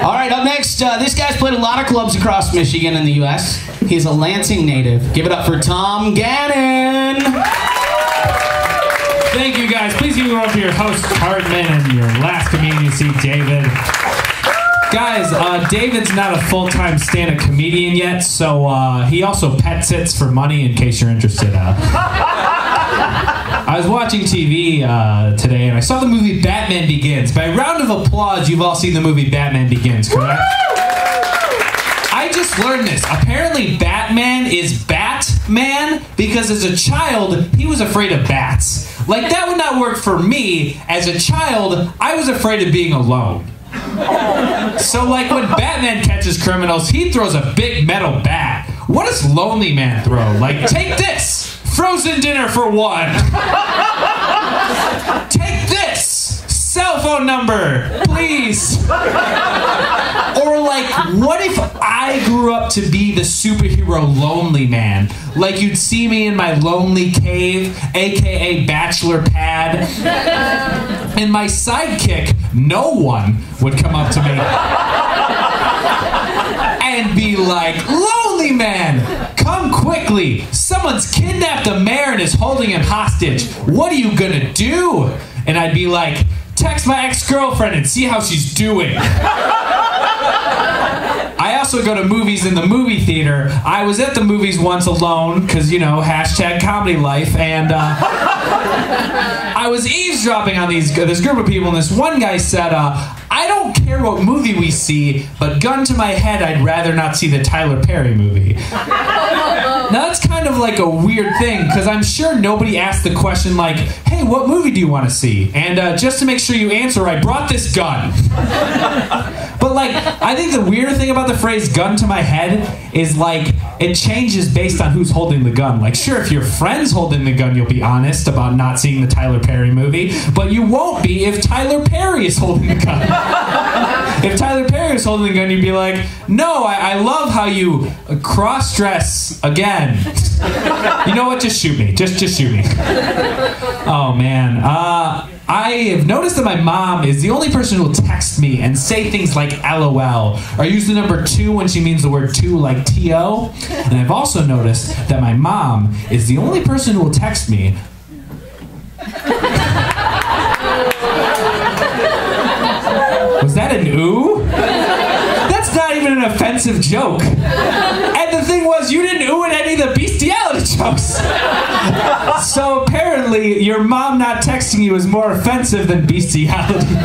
All right, up next, this guy's played a lot of clubs across Michigan and the U.S. He's a Lansing native. Give it up for Tom Gannon. Thank you, guys. Please give it up to your host, Hardman, and your last comedian, David. Guys, David's not a full-time stand-up comedian yet, so he also pet sits for money in case you're interested. I was watching TV today, and I saw the movie Batman Begins. By a round of applause, you've all seen the movie Batman Begins, correct? I just learned this. Apparently, Batman is Batman because as a child, he was afraid of bats. Like, that would not work for me. As a child, I was afraid of being alone. So, like, when Batman catches criminals, he throws a big metal bat. What does Lonely Man throw? Like, take this! Frozen dinner for one! Take this! Cell phone number, please! Or, like, what if I grew up to be the superhero Lonely Man? Like, you'd see me in my lonely cave, aka bachelor pad, and my sidekick, no one, would come up to me and be like, Lonely Man, come quickly. Someone's kidnapped the mayor and is holding him hostage. What are you gonna do? And I'd be like, text my ex-girlfriend and see how she's doing. I also go to movies in the movie theater. I was at the movies once alone, because, you know, hashtag comedy life, and I was eavesdropping on this group of people, and this one guy said, I don't care what movie we see, but gun to my head, I'd rather not see the Tyler Perry movie. Now, that's kind of like a weird thing, because I'm sure nobody asked the question like, hey, what movie do you want to see? And just to make sure you answer, I brought this gun. But, like, I think the weird thing about the phrase gun to my head is, like, it changes based on who's holding the gun. Like, sure, if your friend's holding the gun, you'll be honest about not seeing the Tyler Perry movie, but you won't be if Tyler Perry is holding the gun. If Tyler Perry is holding the gun, you'd be like, no, I love how you cross-dress again. You know what? Just shoot me. Just shoot me. Oh, man. I have noticed that my mom is the only person who will text me and say things like LOL, or use the number 2 when she means the word 2, like TO. And I've also noticed that my mom is the only person who will text me. Was that an ooh? That's not even an offensive joke. And the thing was, you didn't ooh at any of the bestiality jokes. So apparently, your mom not texting you is more offensive than bestiality.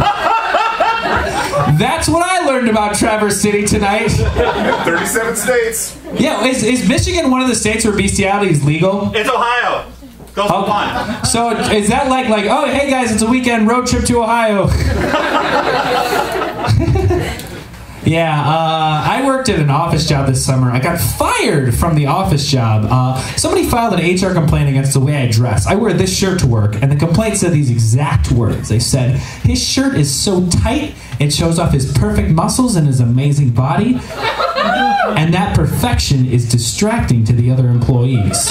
That's what I learned about Traverse City tonight. 37 states. Yeah, is Michigan one of the states where bestiality is legal? It's Ohio. Go for one. So is that like, oh, hey guys, it's a weekend road trip to Ohio. Yeah, I worked at an office job this summer. I got fired from the office job. Somebody filed an HR complaint against the way I dress. I wear this shirt to work, and the complaint said these exact words. They said, his shirt is so tight, it shows off his perfect muscles and his amazing body, and that perfection is distracting to the other employees.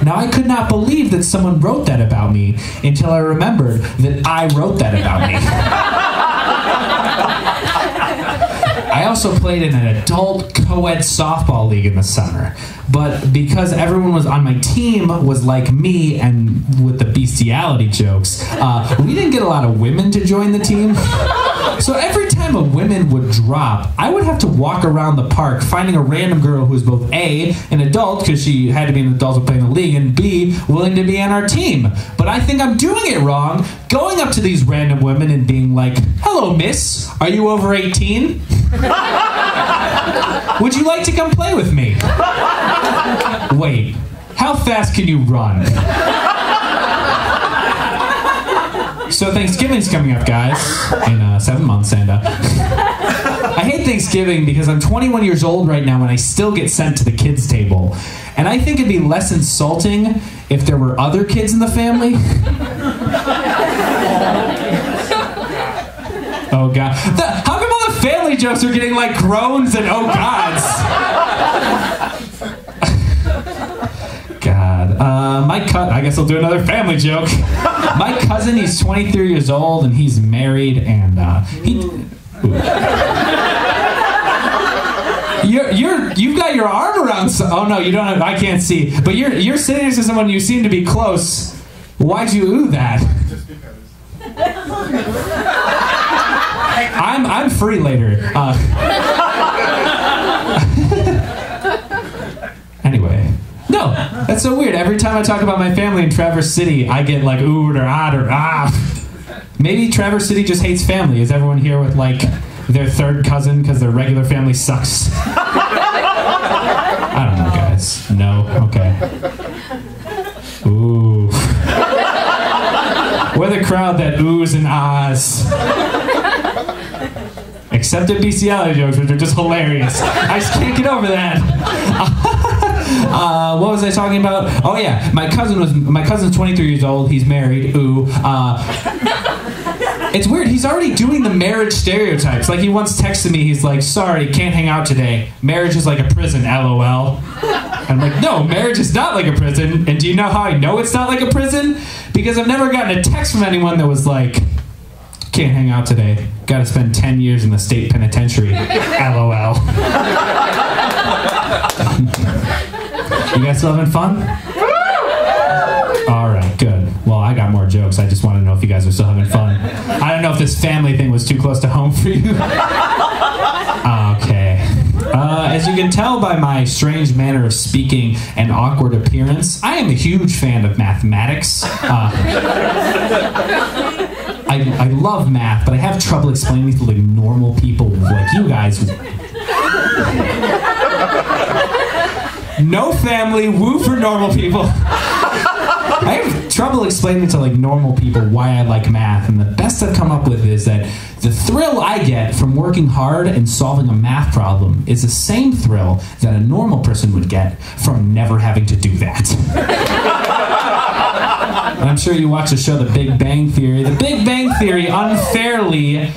Now, I could not believe that someone wrote that about me until I remembered that I wrote that about me. I also played in an adult co-ed softball league in the summer, but because everyone was on my team was like me and with the bestiality jokes, we didn't get a lot of women to join the team. So every time a woman would drop, I would have to walk around the park finding a random girl who was both A, an adult, because she had to be an adult to play in the league, and B, willing to be on our team. But I think I'm doing it wrong, going up to these random women and being like, hello, miss, are you over 18? Would you like to come play with me? Wait, how fast can you run? So Thanksgiving's coming up, guys, in 7 months, and I hate Thanksgiving because I'm 21 years old right now and I still get sent to the kids' table. And I think it'd be less insulting if there were other kids in the family. Oh, God. How come all the family jokes are getting like groans and oh, gods? God. I guess I'll do another family joke. My cousin, he's 23 years old and he's married and he... Ooh. your arm around oh no, you don't have, I can't see. But you're sitting next to someone you seem to be close. Why'd you ooh that? Just because. I'm free later. Anyway. No, that's so weird. Every time I talk about my family in Traverse City, I get like ooh or ah or ah. Maybe Traverse City just hates family. Is everyone here with like their third cousin because their regular family sucks? I don't know, guys. No? Okay. Ooh. We're the crowd that oohs and ahs. Except at bestiality jokes, which are just hilarious. I just can't get over that. What was I talking about? Oh yeah, my cousin's 23 years old. He's married. Ooh. It's weird. He's already doing the marriage stereotypes. Like he once texted me. He's like, "Sorry, can't hang out today. Marriage is like a prison. LOL." I'm like, "No, marriage is not like a prison." And do you know how I know it's not like a prison? Because I've never gotten a text from anyone that was like, "Can't hang out today. Got to spend 10 years in the state penitentiary." LOL. You guys still having fun? All right, good. Well, I got more jokes. I just want to know if you guys are still having fun. I don't know if this family thing was too close to home for you. Okay. As you can tell by my strange manner of speaking and awkward appearance, I am a huge fan of mathematics. I love math, but I have trouble explaining it to like normal people like you guys. No family, woo for normal people. I have trouble explaining to like normal people why I like math, and the best I've come up with is that the thrill I get from working hard and solving a math problem is the same thrill that a normal person would get from never having to do that. And I'm sure you watch the show The Big Bang Theory. The Big Bang Theory unfairly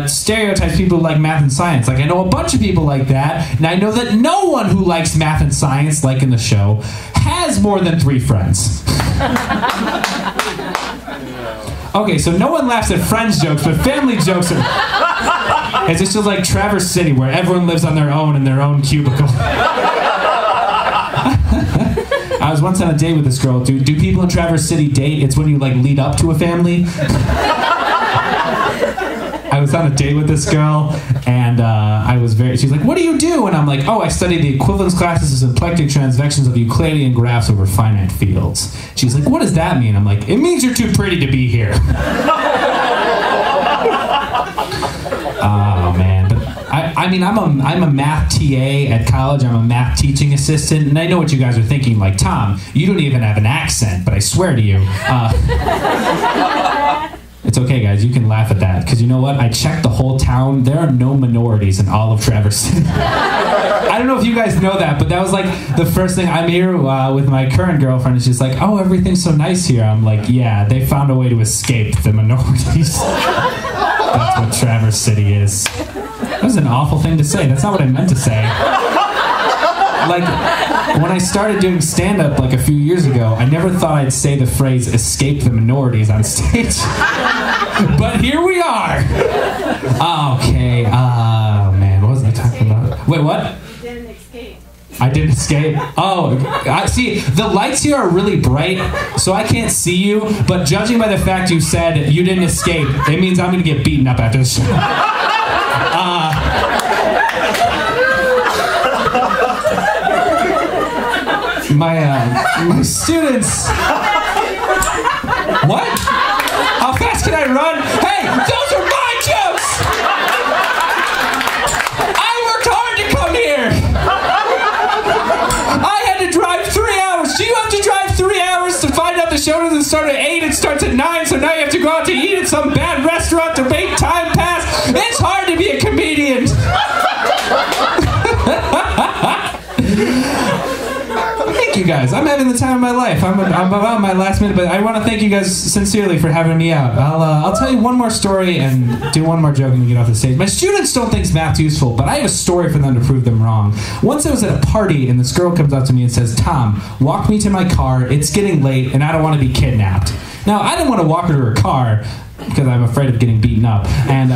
stereotypes people who like math and science. Like I know a bunch of people like that, and I know that no one who likes math and science, like in the show, has more than 3 friends. Okay, so no one laughs at friends jokes, but family jokes are... It's just like Traverse City, where everyone lives on their own in their own cubicle. I was once on a date with this girl. Do people in Traverse City date? It's when you like lead up to a family. I was on a date with this girl, and she's like, "What do you do?" And I'm like, "Oh, I study the equivalence classes of symplectic transvections of Euclidean graphs over finite fields." She's like, "What does that mean?" I'm like, "It means you're too pretty to be here." Oh man, but I mean, I'm a math TA at college. I'm a math teaching assistant, and I know what you guys are thinking. Like, Tom, you don't even have an accent, but I swear to you. It's okay, guys. You can laugh at that. Because you know what? I checked the whole town. There are no minorities in all of Traverse City. I don't know if you guys know that, but that was like the first thing. I'm here with my current girlfriend, and she's like, "Oh, everything's so nice here." I'm like, "Yeah, they found a way to escape the minorities." That's what Traverse City is. That was an awful thing to say. That's not what I meant to say. Like, when I started doing stand-up like a few years ago, I never thought I'd say the phrase "escape the minorities" on stage. But here we are. Okay, man, what was I talking about? Wait, what? You didn't escape. I didn't escape? Oh, I see, the lights here are really bright, so I can't see you, but judging by the fact you said you didn't escape, it means I'm gonna get beaten up after this show. My students. What? How fast can I run? Hey, those are my jokes! I worked hard to come here! I had to drive 3 hours. Do you have to drive 3 hours to find out the show doesn't start at 8, it starts at 9, so now you have to go out to eat at some bad restaurant to make time pass? It's hard to be a comedian! Thank you guys. I'm having the time of my life. I'm about my last minute, but I want to thank you guys sincerely for having me out. I'll tell you one more story and do one more joke and then get off the stage. My students don't think math's useful, but I have a story for them to prove them wrong. Once I was at a party and this girl comes up to me and says, "Tom, walk me to my car. It's getting late and I don't want to be kidnapped." Now, I didn't want to walk her to her car because I'm afraid of getting beaten up. And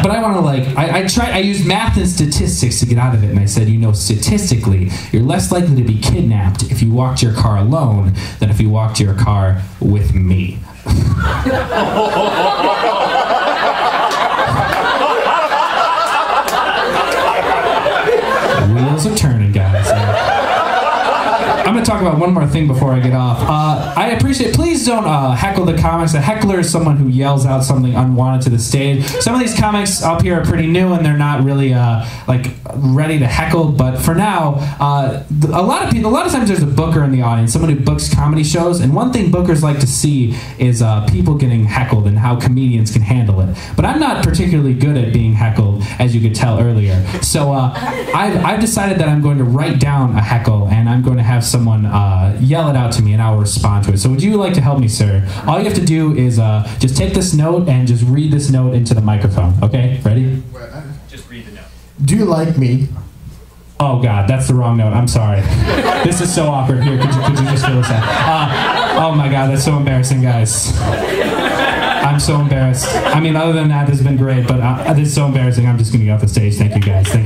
but I want to like, I used math and statistics to get out of it, and I said, you know, statistically, you're less likely to be kidnapped if you walked your car alone than if you walked your car with me. The wheels are turning, guys. I'm going to talk about one more thing before I get off. I appreciate, please don't heckle the comics. A heckler is someone who yells out something unwanted to the stage. Some of these comics up here are pretty new and they're not really like ready to heckle, but for now, a lot of times there's a booker in the audience, someone who books comedy shows, and one thing bookers like to see is people getting heckled and how comedians can handle it. But I'm not particularly good at being heckled, as you could tell earlier. So I've decided that I'm going to write down a heckle and I'm going to have someone yell it out to me and I'll respond to it. So would you like to help me, sir? All you have to do is just take this note and just read this note into the microphone. Okay, ready? Just read the note. Do you like me? Oh God, that's the wrong note. I'm sorry. This is so awkward. Here, could you just fill this out? Oh my God, that's so embarrassing, guys. I'm so embarrassed. I mean, other than that, this has been great, but this is so embarrassing. I'm just gonna get off the stage. Thank you, guys. Thank you.